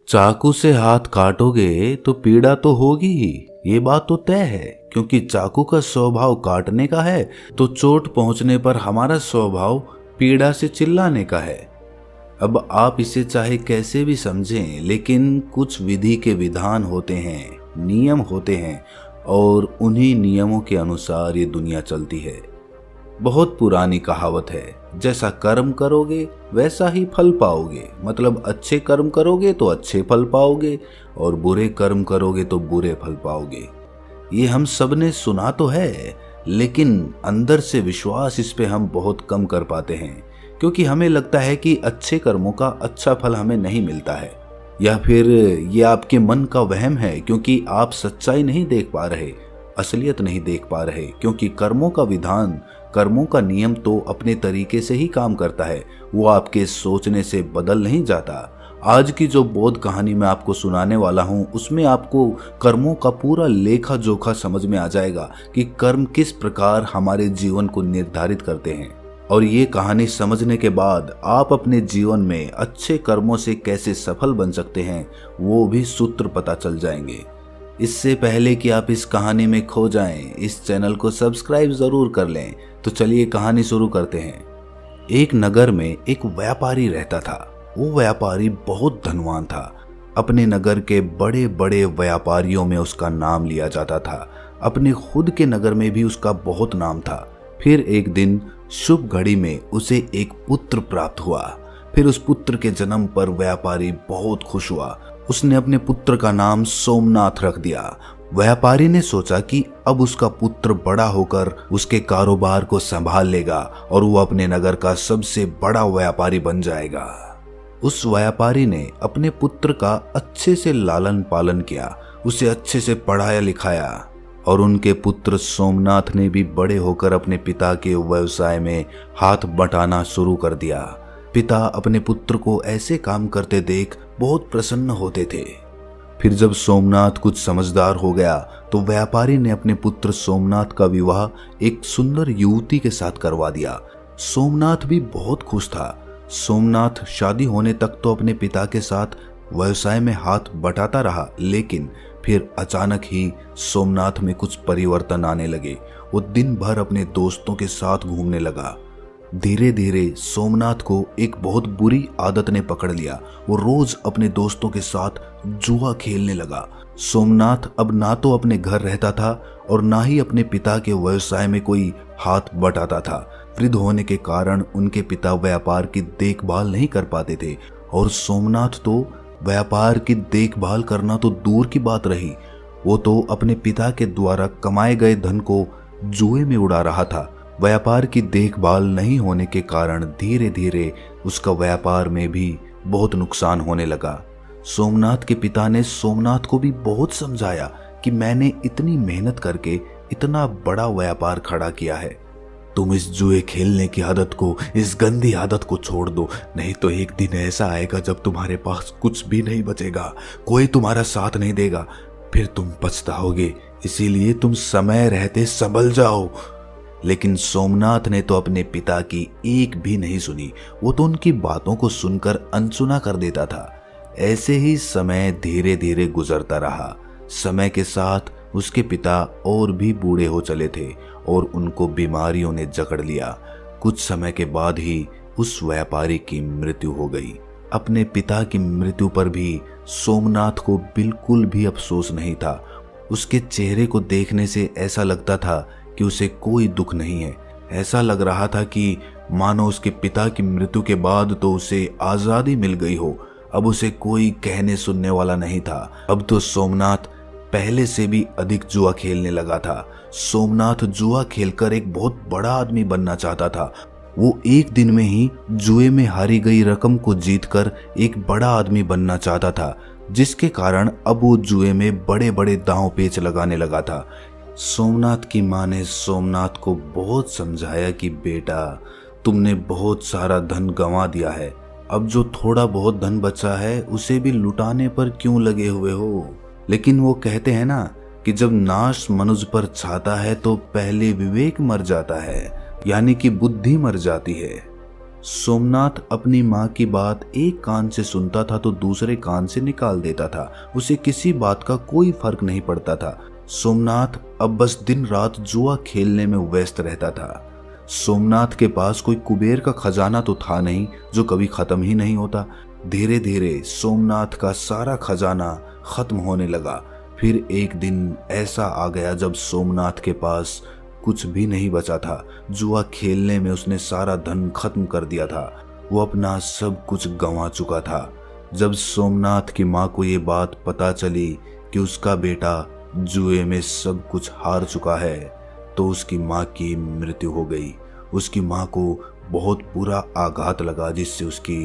चाकू से हाथ काटोगे तो पीड़ा तो होगी ही, ये बात तो तय है। क्योंकि चाकू का स्वभाव काटने का है तो चोट पहुंचने पर हमारा स्वभाव पीड़ा से चिल्लाने का है। अब आप इसे चाहे कैसे भी समझें, लेकिन कुछ विधि के विधान होते हैं, नियम होते हैं, और उन्हीं नियमों के अनुसार ये दुनिया चलती है। बहुत पुरानी कहावत है, जैसा कर्म करोगे वैसा ही फल पाओगे। मतलब अच्छे कर्म करोगे तो अच्छे फल पाओगे और बुरे कर्म करोगे तो बुरे फल पाओगे। ये हम सब ने सुना तो है, लेकिन अंदर से विश्वास इस पे हम बहुत कम कर पाते हैं, क्योंकि हमें लगता है कि अच्छे कर्मों का अच्छा फल हमें नहीं मिलता है। या फिर ये आपके मन का वहम है, क्योंकि आप सच्चाई नहीं देख पा रहे, असलियत नहीं देख पा रहे। क्योंकि कर्मों का विधान, कर्मों का नियम तो अपने तरीके से ही काम करता है, वो आपके सोचने से बदल नहीं जाता। आज की जो बोध कहानी मैं आपको सुनाने वाला हूँ, उसमें आपको कर्मों का पूरा लेखा जोखा समझ में आ जाएगा कि कर्म किस प्रकार हमारे जीवन को निर्धारित करते हैं। और ये कहानी समझने के बाद आप अपने जीवन में अच्छे कर्मों से कैसे सफल बन सकते हैं, वो भी सूत्र पता चल जाएंगे। इससे पहले कि आप इस कहानी में खो जाएं, इस चैनल को सब्सक्राइब जरूर कर लें। तो चलिए कहानी शुरू करते हैं। एक नगर में एक व्यापारी रहता था। वो व्यापारी बहुत धनवान था। अपने नगर के बड़े बड़े व्यापारियों में उसका नाम लिया जाता था। अपने खुद के नगर में भी उसका बहुत नाम था। फिर एक दिन शुभ घड़ी में उसे एक पुत्र प्राप्त हुआ। फिर उस पुत्र के जन्म पर व्यापारी बहुत खुश हुआ। उसने अपने पुत्र का नाम सोमनाथ रख दिया। व्यापारी ने सोचा कि अब उसका पुत्र बड़ा होकर उसके कारोबार को संभाल लेगा और वो अपने नगर का सबसे बड़ा व्यापारी बन जाएगा। उस व्यापारी ने अपने पुत्र का अच्छे से लालन पालन किया, उसे अच्छे से पढ़ाया लिखाया, और उनके पुत्र सोमनाथ ने भी बड़े होकर अपने पिता के व्यवसाय में हाथ बटाना शुरू कर दिया। पिता अपने पुत्र को ऐसे काम करते देख बहुत प्रसन्न होते थे। फिर जब सोमनाथ कुछ समझदार हो गया तो व्यापारी ने अपने पुत्र सोमनाथ का विवाह एक सुंदर युवती के साथ करवा दिया। सोमनाथ भी बहुत खुश था। सोमनाथ शादी होने तक तो अपने पिता के साथ व्यवसाय में हाथ बटाता रहा, लेकिन फिर अचानक ही सोमनाथ में कुछ परिवर्तन आने लगे। वो दिन भर अपने दोस्तों के साथ घूमने लगा। धीरे धीरे सोमनाथ को एक बहुत बुरी आदत ने पकड़ लिया। वो रोज अपने दोस्तों के साथ जुआ खेलने लगा। सोमनाथ अब ना तो अपने घर रहता था और ना ही अपने पिता के व्यवसाय में कोई हाथ बटाता था। वृद्ध होने के कारण उनके पिता व्यापार की देखभाल नहीं कर पाते थे, और सोमनाथ तो व्यापार की देखभाल करना तो दूर की बात रही, वो तो अपने पिता के द्वारा कमाए गए धन को जुए में उड़ा रहा था। व्यापार की देखभाल नहीं होने के कारण धीरे धीरे उसका व्यापार में भी बहुत नुकसान होने लगा। सोमनाथ के पिता ने सोमनाथ को भी बहुत समझाया कि मैंने इतनी मेहनत करके इतना बड़ा व्यापार खड़ा किया है, तुम इस जुए खेलने की आदत को, इस गंदी आदत को छोड़ दो, नहीं तो एक दिन ऐसा आएगा जब तुम्हारे पास कुछ भी नहीं बचेगा, कोई तुम्हारा साथ नहीं देगा, फिर तुम पछताओगे। इसीलिए तुम समय रहते संभल जाओ। लेकिन सोमनाथ ने तो अपने पिता की एक भी नहीं सुनी। वो तो उनकी बातों को सुनकर अनसुना कर देता था। ऐसे ही समय धीरे धीरे गुजरता रहा। समय के साथ उसके पिता और भी बूढ़े हो चले थे और उनको बीमारियों ने जकड़ लिया। कुछ समय के बाद ही उस व्यापारी की मृत्यु हो गई। अपने पिता की मृत्यु पर भी सोमनाथ को बिल्कुल भी अफसोस नहीं था। उसके चेहरे को देखने से ऐसा लगता था कि उसे कोई दुख नहीं है। ऐसा लग रहा था कि मानो उसके पिता की मृत्यु के बाद तो उसे आजादी मिल गई हो। अब उसे कोई कहने सुनने वाला नहीं था। अब तो सोमनाथ पहले से भी अधिक जुआ खेलने लगा था। सोमनाथ जुआ खेलकर एक बहुत बड़ा आदमी बनना चाहता था। वो एक दिन में ही जुए में हारी गई रकम को जीतकर एक बड़ा आदमी बनना चाहता था, जिसके कारण अब वो जुए में बड़े बड़े दांव पेच लगाने लगा था। सोमनाथ की माँ ने सोमनाथ को बहुत समझाया कि बेटा, तुमने बहुत सारा धन गंवा दिया है, अब जो थोड़ा बहुत धन बचा है उसे भी लुटाने पर क्यों लगे हुए हो। लेकिन वो कहते हैं ना कि जब नाश मनुष्य पर छाता है तो पहले विवेक मर जाता है, यानी कि बुद्धि मर जाती है। सोमनाथ अपनी माँ की बात एक कान से सुनता था तो दूसरे कान से निकाल देता था। उसे किसी बात का कोई फर्क नहीं पड़ता था। सोमनाथ अब बस दिन रात जुआ खेलने में व्यस्त रहता था। सोमनाथ के पास कोई कुबेर का खजाना तो था नहीं जो कभी खत्म ही नहीं होता। धीरे धीरे सोमनाथ का सारा खजाना खत्म होने लगा। फिर एक दिन ऐसा आ गया जब सोमनाथ के पास कुछ भी नहीं बचा था। जुआ खेलने में उसने सारा धन खत्म कर दिया था। वो अपना सब कुछ गंवा चुका था। जब सोमनाथ की माँ को ये बात पता चली कि उसका बेटा जुए में सब कुछ हार चुका है तो उसकी माँ की मृत्यु हो गई। उसकी माँ को बहुत बुरा आघात लगा जिससे उसकी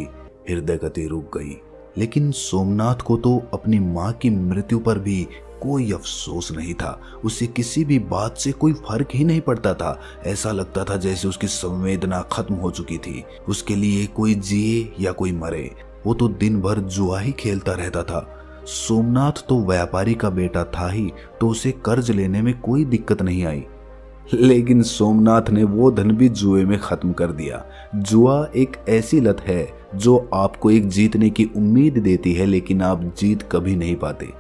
हृदय गति रुक गई। लेकिन सोमनाथ को तो अपनी माँ की मृत्यु पर भी कोई अफसोस नहीं था। उसे किसी भी बात से कोई फर्क ही नहीं पड़ता था। ऐसा लगता था जैसे उसकी संवेदना खत्म हो चुकी थी। उसके लिए कोई जिए या कोई मरे, वो तो दिन भर जुआ ही खेलता रहता था। सोमनाथ तो व्यापारी का बेटा था ही तो उसे कर्ज लेने में कोई दिक्कत नहीं आई। लेकिन सोमनाथ ने वो धन भी जुए में खत्म कर दिया। जुआ एक ऐसी लत है जो आपको एक जीतने की उम्मीद देती है लेकिन आप जीत कभी नहीं पाते।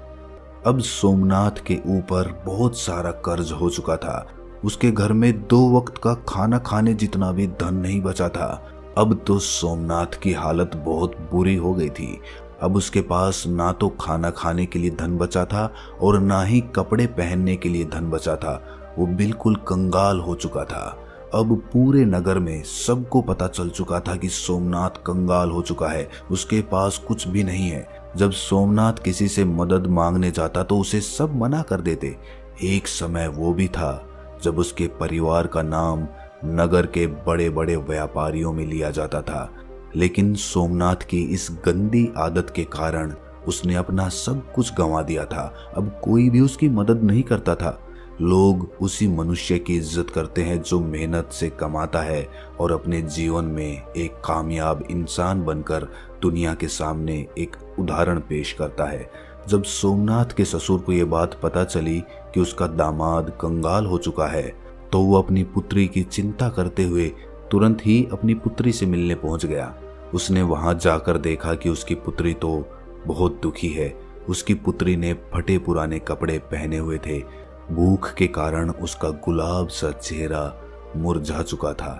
अब सोमनाथ के ऊपर बहुत सारा कर्ज हो चुका था। उसके घर में 2 वक्त का खाना खाने जितना भी धन नहीं बचा था। अब तो सोमनाथ की हालत बहुत बुरी हो गई थी। अब उसके पास ना तो खाना खाने के लिए धन बचा था और ना ही कपड़े पहनने के लिए धन बचा था। वो बिल्कुल कंगाल हो चुका था। अब पूरे नगर में सबको पता चल चुका था कि सोमनाथ कंगाल हो चुका है। उसके पास कुछ भी नहीं है। जब सोमनाथ किसी से मदद मांगने जाता तो उसे सब मना कर देते। एक समय वो भी था जब उसके परिवार का नाम नगर के बड़े बड़े व्यापारियों में लिया जाता था। लेकिन सोमनाथ की इस गंदी आदत के कारण उसने अपना सब कुछ गंवा दिया था। अब कोई भी उसकी मदद नहीं करता था। लोग उसी मनुष्य की इज्जत करते हैं जो मेहनत से कमाता है और अपने जीवन में एक कामयाब इंसान बनकर दुनिया के सामने एक उदाहरण पेश करता है। जब सोमनाथ के ससुर को ये बात पता चली कि उसका दामाद कंगाल हो चुका है तो वो अपनी पुत्री की चिंता करते हुए तुरंत ही अपनी पुत्री से मिलने पहुंच गया। उसने वहां जाकर देखा कि उसकी पुत्री तो बहुत दुखी है। उसकी पुत्री ने फटे पुराने कपड़े पहने हुए थे। भूख के कारण उसका गुलाब सा चेहरा मुरझा चुका था।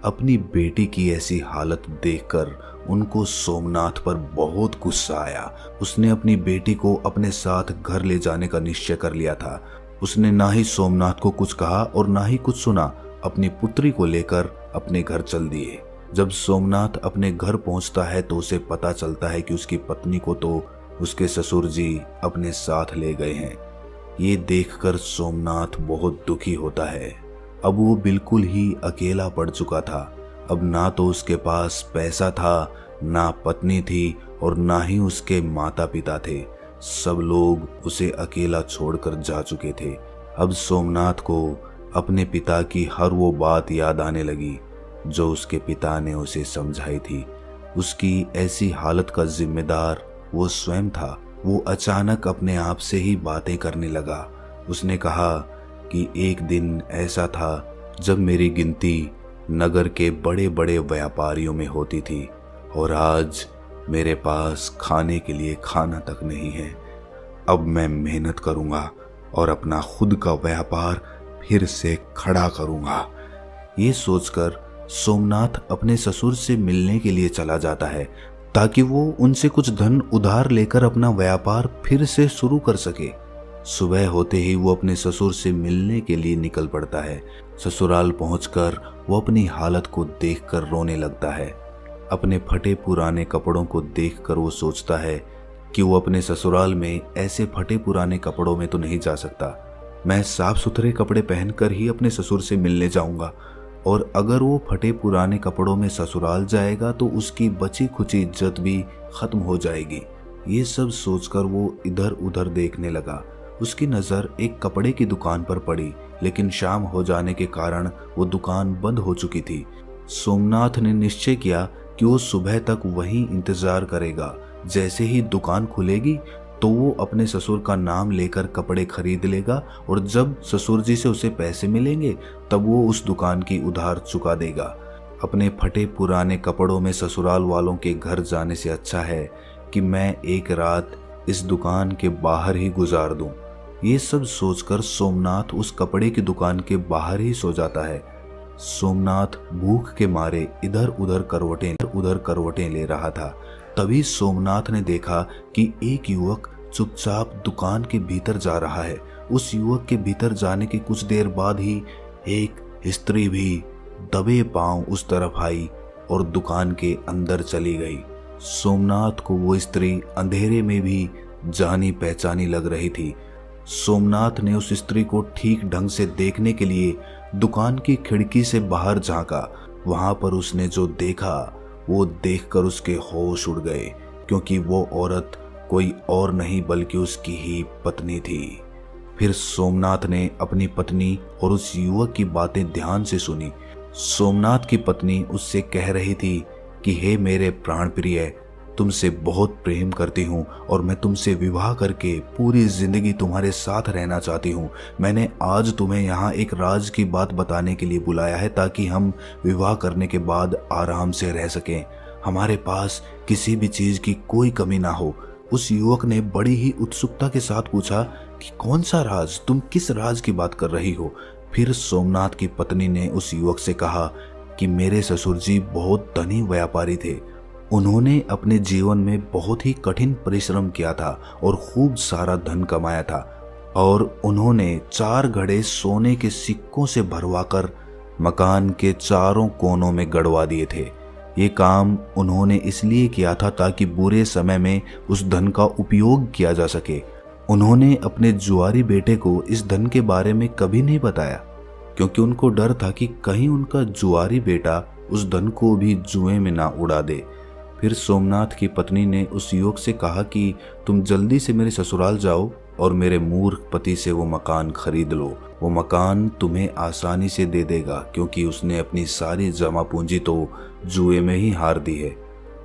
अपनी बेटी की ऐसी हालत देखकर उनको सोमनाथ पर बहुत गुस्सा आया। उसने अपनी बेटी को अपने साथ घर ले जाने का निश्चय कर लिया था। उसने ना ही सोमनाथ को कुछ कहा और ना ही कुछ सुना। अपनी पुत्री को लेकर अपने घर चल दिए। जब सोमनाथ अपने घर पहुंचता है तो उसे पता चलता है कि उसकी पत्नी को तो उसके ससुर जी अपने साथ ले गए हैं। ये देखकर सोमनाथ बहुत दुखी होता है। अब वो बिल्कुल ही अकेला पड़ चुका था। अब ना तो उसके पास पैसा था, ना पत्नी थी और ना ही उसके माता पिता थे। सब लोग उसे अकेला छोड़कर जा चुके थे। अब सोमनाथ को अपने पिता की हर वो बात याद आने लगी जो उसके पिता ने उसे समझाई थी। उसकी ऐसी हालत का जिम्मेदार वो स्वयं था। वो अचानक अपने आप से ही बातें करने लगा। उसने कहा कि एक दिन ऐसा था जब मेरी गिनती नगर के बड़े बड़े व्यापारियों में होती थी और आज मेरे पास खाने के लिए खाना तक नहीं है। अब मैं मेहनत करूंगा और अपना खुद का व्यापार फिर से खड़ा करूंगा। ये सोचकर सोमनाथ अपने ससुर से मिलने के लिए चला जाता है ताकि वो उनसे कुछ धन उधार लेकर अपना व्यापार फिर से शुरू कर सके। सुबह होते ही वो अपने ससुर से मिलने के लिए निकल पड़ता है। ससुराल पहुंचकर वो अपनी हालत को देखकर रोने लगता है। अपने फटे पुराने कपड़ों को देखकर वो सोचता है कि वो अपने ससुराल में ऐसे फटे पुराने कपड़ों में तो नहीं जा सकता। मैं साफ सुथरे कपड़े पहनकर ही अपने ससुर से मिलने जाऊंगा और अगर वो फटे पुराने कपड़ों में ससुराल जाएगा तो उसकी बची खुची इज्जत भी खत्म हो जाएगी। ये सब सोचकर वो इधर उधर देखने लगा। उसकी नज़र एक कपड़े की दुकान पर पड़ी, लेकिन शाम हो जाने के कारण वो दुकान बंद हो चुकी थी। सोमनाथ ने निश्चय किया कि वो सुबह तक वहीं इंतजार करेगा। जैसे ही दुकान खुलेगी तो वो अपने ससुर का नाम लेकर कपड़े खरीद लेगा और जब ससुर जी से उसे पैसे मिलेंगे तब वो उस दुकान की उधार चुका देगा। अपने फटे पुराने कपड़ों में ससुराल वालों के घर जाने से अच्छा है कि मैं एक रात इस दुकान के बाहर ही गुजार दूं। ये सब सोचकर सोमनाथ उस कपड़े की दुकान के बाहर ही सो जाता है। सोमनाथ भूख के मारे इधर उधर करवटें ले रहा था। तभी सोमनाथ ने देखा कि एक युवक चुपचाप दुकान के भीतर जा रहा है। उस युवक के भीतर जाने के कुछ देर बाद ही एक स्त्री भी दबे पांव उस तरफ आई और दुकान के अंदर चली गई। सोमनाथ को वो स्त्री अंधेरे में भी जानी पहचानी लग रही थी। सोमनाथ ने उस स्त्री को ठीक ढंग से देखने के लिए दुकान की खिड़की से बाहर झांका। वहां पर उसने जो देखा वो देखकर उसके होश उड़ गए, क्योंकि वो औरत कोई और नहीं बल्कि उसकी ही पत्नी थी। फिर सोमनाथ ने अपनी पत्नी और उस युवक की बातें ध्यान से सुनी। सोमनाथ की पत्नी उससे कह रही थी कि हे मेरे प्राण प्रिय, तुमसे बहुत प्रेम करती हूँ और मैं तुमसे विवाह करके पूरी जिंदगी तुम्हारे साथ रहना चाहती हूँ। मैंने आज तुम्हें यहाँ एक राज की बात बताने के लिए बुलाया है ताकि हम विवाह करने के बाद आराम से रह सकें। हमारे पास किसी भी चीज की कोई कमी ना हो। उस युवक ने बड़ी ही उत्सुकता के साथ पूछा कि कौन सा राज? तुम किस राज की बात कर रही हो? फिर सोमनाथ की पत्नी ने उस युवक से कहा कि मेरे ससुर जी बहुत धनी व्यापारी थे। उन्होंने अपने जीवन में बहुत ही कठिन परिश्रम किया था और खूब सारा धन कमाया था, और उन्होंने 4 घड़े सोने के सिक्कों से भरवाकर मकान के चारों कोनों में गड़वा दिए थे। ये काम उन्होंने इसलिए किया था ताकि बुरे समय में उस धन का उपयोग किया जा सके। उन्होंने अपने जुआरी बेटे को इस धन के बारे में कभी नहीं बताया, क्योंकि उनको डर था कि कहीं उनका जुआरी बेटा उस धन को भी जुए में ना उड़ा दे। फिर सोमनाथ की पत्नी ने उस युवक से कहा कि तुम जल्दी से मेरे ससुराल जाओ और मेरे मूर्ख पति से वो मकान खरीद लो। वो मकान तुम्हें आसानी से दे देगा, क्योंकि उसने अपनी सारी जमा पूंजी तो जुए में ही हार दी है।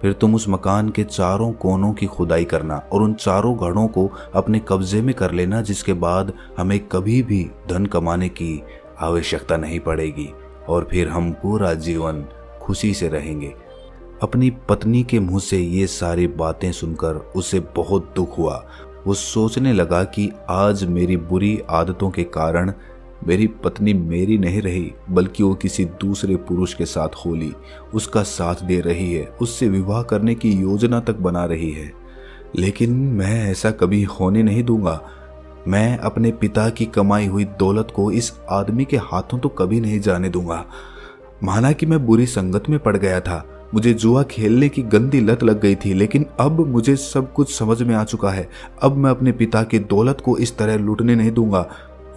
फिर तुम उस मकान के चारों कोनों की खुदाई करना और उन चारों घड़ों को अपने कब्जे में कर लेना, जिसके बाद हमें कभी भी धन कमाने की आवश्यकता नहीं पड़ेगी और फिर हम पूरा जीवन खुशी से रहेंगे। अपनी पत्नी के मुंह से ये सारी बातें सुनकर उसे बहुत दुख हुआ। वो सोचने लगा कि आज मेरी बुरी आदतों के कारण मेरी पत्नी मेरी नहीं रही, बल्कि वो किसी दूसरे पुरुष के साथ होली उसका साथ दे रही है, उससे विवाह करने की योजना तक बना रही है। लेकिन मैं ऐसा कभी होने नहीं दूंगा। मैं अपने पिता की कमाई हुई दौलत को इस आदमी के हाथों तो कभी नहीं जाने दूंगा। माना कि मैं बुरी संगत में पड़ गया था, मुझे जुआ खेलने की गंदी लत लग गई थी, लेकिन अब मुझे सब कुछ समझ में आ चुका है। अब मैं अपने पिता की दौलत को इस तरह लूटने नहीं दूंगा।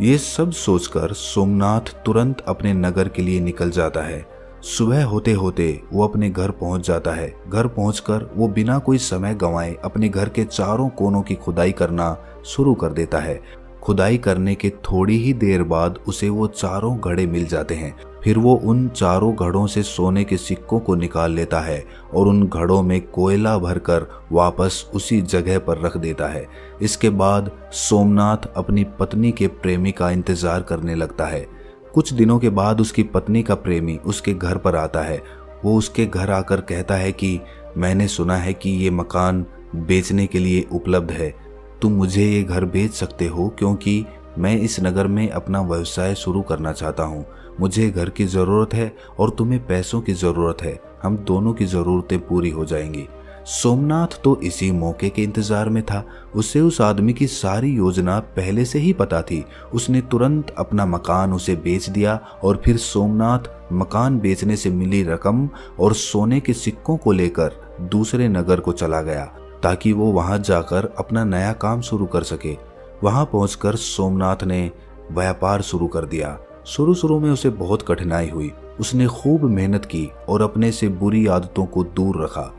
ये सब सोचकर सोमनाथ तुरंत अपने नगर के लिए निकल जाता है। सुबह होते होते वो अपने घर पहुंच जाता है। घर पहुंचकर वो बिना कोई समय गंवाए अपने घर के चारों कोनों की खुदाई करना शुरू कर देता है। खुदाई करने के थोड़ी ही देर बाद उसे वो चारों घड़े मिल जाते हैं। फिर वो उन चारों घड़ों से सोने के सिक्कों को निकाल लेता है और उन घड़ों में कोयला भरकर वापस उसी जगह पर रख देता है। इसके बाद सोमनाथ अपनी पत्नी के प्रेमी का इंतजार करने लगता है। कुछ दिनों के बाद उसकी पत्नी का प्रेमी उसके घर पर आता है। वो उसके घर आकर कहता है कि मैंने सुना है कि ये मकान बेचने के लिए उपलब्ध है। तुम मुझे ये घर बेच सकते हो, क्योंकि मैं इस नगर में अपना व्यवसाय शुरू करना चाहता हूँ। मुझे घर की ज़रूरत है और तुम्हें पैसों की ज़रूरत है। हम दोनों की ज़रूरतें पूरी हो जाएंगी। सोमनाथ तो इसी मौके के इंतजार में था। उसे उस आदमी की सारी योजना पहले से ही पता थी। उसने तुरंत अपना मकान उसे बेच दिया और फिर सोमनाथ मकान बेचने से मिली रकम और सोने के सिक्कों को लेकर दूसरे नगर को चला गया, ताकि वो वहां जाकर अपना नया काम शुरू कर सके। वहां पहुंचकर सोमनाथ ने व्यापार शुरू कर दिया। शुरू में उसे बहुत कठिनाई हुई। उसने खूब मेहनत की और अपने से बुरी आदतों को दूर रखा।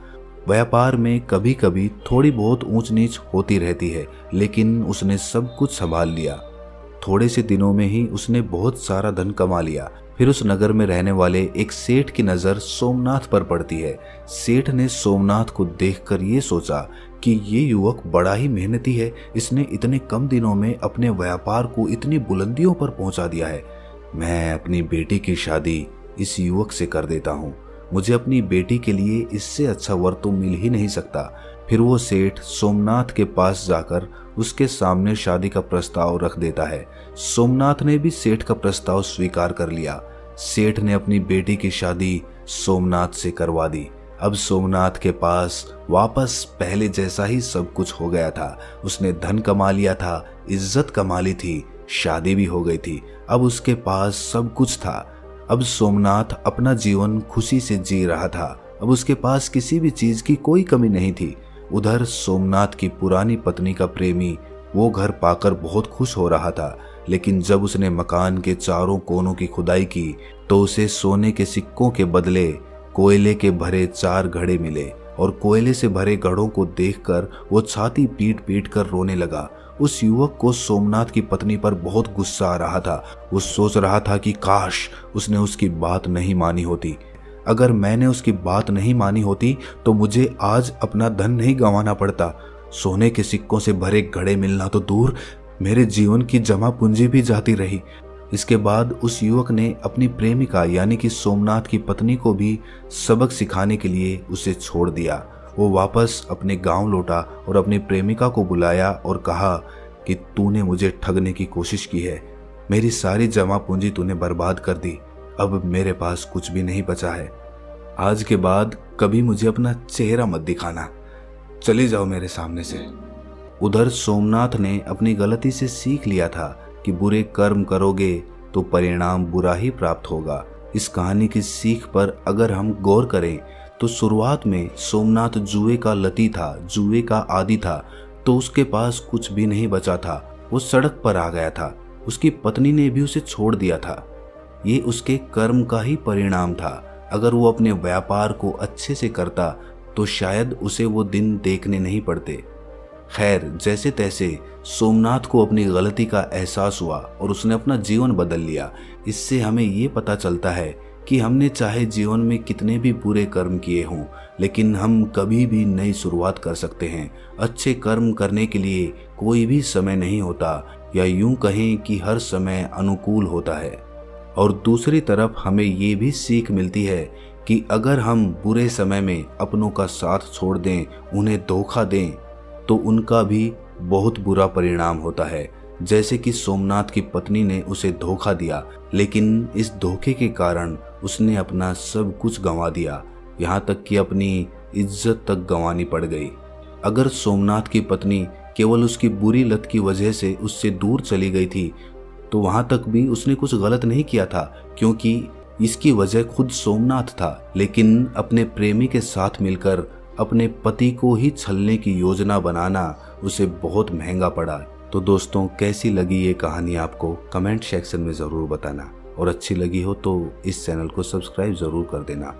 व्यापार में कभी कभी थोड़ी बहुत ऊंच नीच होती रहती है, लेकिन उसने सब कुछ संभाल लिया। थोड़े से दिनों में ही उसने बहुत सारा धन कमा लिया। फिर उस नगर में रहने वाले एक सेठ की नज़र सोमनाथ पर पड़ती है। सेठ ने सोमनाथ को देखकर ये सोचा कि ये युवक बड़ा ही मेहनती है। इसने इतने कम दिनों में अपने व्यापार को इतनी बुलंदियों पर पहुंचा दिया है। मैं अपनी बेटी की शादी इस युवक से कर देता हूँ। मुझे अपनी बेटी के लिए इससे अच्छा वर तो मिल ही नहीं सकता। फिर वो सेठ सोमनाथ के पास जाकर उसके सामने शादी का प्रस्ताव रख देता है। सोमनाथ ने भी सेठ का प्रस्ताव स्वीकार कर लिया। सेठ ने अपनी बेटी की शादी सोमनाथ से करवा दी। अब सोमनाथ के पास वापस पहले जैसा ही सब कुछ हो गया था। उसने धन कमा लिया था, इज्जत कमा ली थी, शादी भी हो गई थी। अब उसके पास सब कुछ था। अब सोमनाथ अपना जीवन खुशी से जी रहा था। अब उसके पास किसी भी चीज की कोई कमी नहीं थी। उधर सोमनाथ की पुरानी पत्नी का प्रेमी वो घर पाकर बहुत खुश हो रहा था, लेकिन जब उसने मकान के चारों कोनों की खुदाई की तो उसे सोने के सिक्कों के बदले कोयले के भरे 4 घड़े मिले और कोयले से भरे घड़ों को देखकर वो छाती पीट पीट कर रोने लगा। उस युवक को सोमनाथ की पत्नी पर बहुत गुस्सा आ रहा था। वो सोच रहा था कि काश उसने उसकी बात नहीं मानी होती। अगर मैंने उसकी बात नहीं मानी होती तो मुझे आज अपना धन नहीं गंवाना पड़ता। सोने के सिक्कों से भरे घड़े मिलना तो दूर, मेरे जीवन की जमा पूंजी भी जाती रही। इसके बाद उस युवक ने अपनी प्रेमिका यानी कि सोमनाथ की पत्नी को भी सबक सिखाने के लिए उसे छोड़ दिया। वो वापस अपने गांव लौटा और अपनी प्रेमिका को बुलाया और कहा कि तूने मुझे ठगने की कोशिश की है, मेरी सारी जमा पूंजी तूने बर्बाद कर दी, अब मेरे पास कुछ भी नहीं बचा है। आज के बाद कभी मुझे अपना चेहरा मत दिखाना, चली जाओ मेरे सामने से। उधर सोमनाथ ने अपनी गलती से सीख लिया था कि बुरे कर्म करोगे तो परिणाम बुरा ही प्राप्त होगा। इस कहानी की सीख पर अगर हम गौर करें तो शुरुआत में सोमनाथ जुए का लती था, जुए का आदी था, तो उसके पास कुछ भी नहीं बचा था। वो सड़क पर आ गया था। उसकी पत्नी ने भी उसे छोड़ दिया था। ये उसके कर्म का ही परिणाम था। अगर वो अपने व्यापार को अच्छे से करता तो शायद उसे वो दिन देखने नहीं पड़ते। खैर, जैसे तैसे सोमनाथ को अपनी गलती का एहसास हुआ और उसने अपना जीवन बदल लिया। इससे हमें ये पता चलता है कि हमने चाहे जीवन में कितने भी बुरे कर्म किए हों, लेकिन हम कभी भी नई शुरुआत कर सकते हैं। अच्छे कर्म करने के लिए कोई भी समय नहीं होता, या यूं कहें कि हर समय अनुकूल होता है। और दूसरी तरफ हमें ये भी सीख मिलती है कि अगर हम बुरे समय में अपनों का साथ छोड़ दें, उन्हें धोखा दें, तो उनका भी बहुत बुरा परिणाम होता है। जैसे कि सोमनाथ की पत्नी ने उसे धोखा दिया, लेकिन इस धोखे के कारण उसने अपना सब कुछ गंवा दिया, यहाँ तक कि अपनी इज्जत तक गंवानी पड़ गई। अगर सोमनाथ की पत्नी केवल उसकी बुरी लत की वजह से उससे दूर चली गई थी तो वहाँ तक भी उसने कुछ गलत नहीं किया था, क्योंकि इसकी वजह खुद सोमनाथ था। लेकिन अपने प्रेमी के साथ मिलकर अपने पति को ही छलने की योजना बनाना उसे बहुत महंगा पड़ा। तो दोस्तों, कैसी लगी ये कहानी आपको कमेंट सेक्शन में ज़रूर बताना, और अच्छी लगी हो तो इस चैनल को सब्सक्राइब ज़रूर कर देना।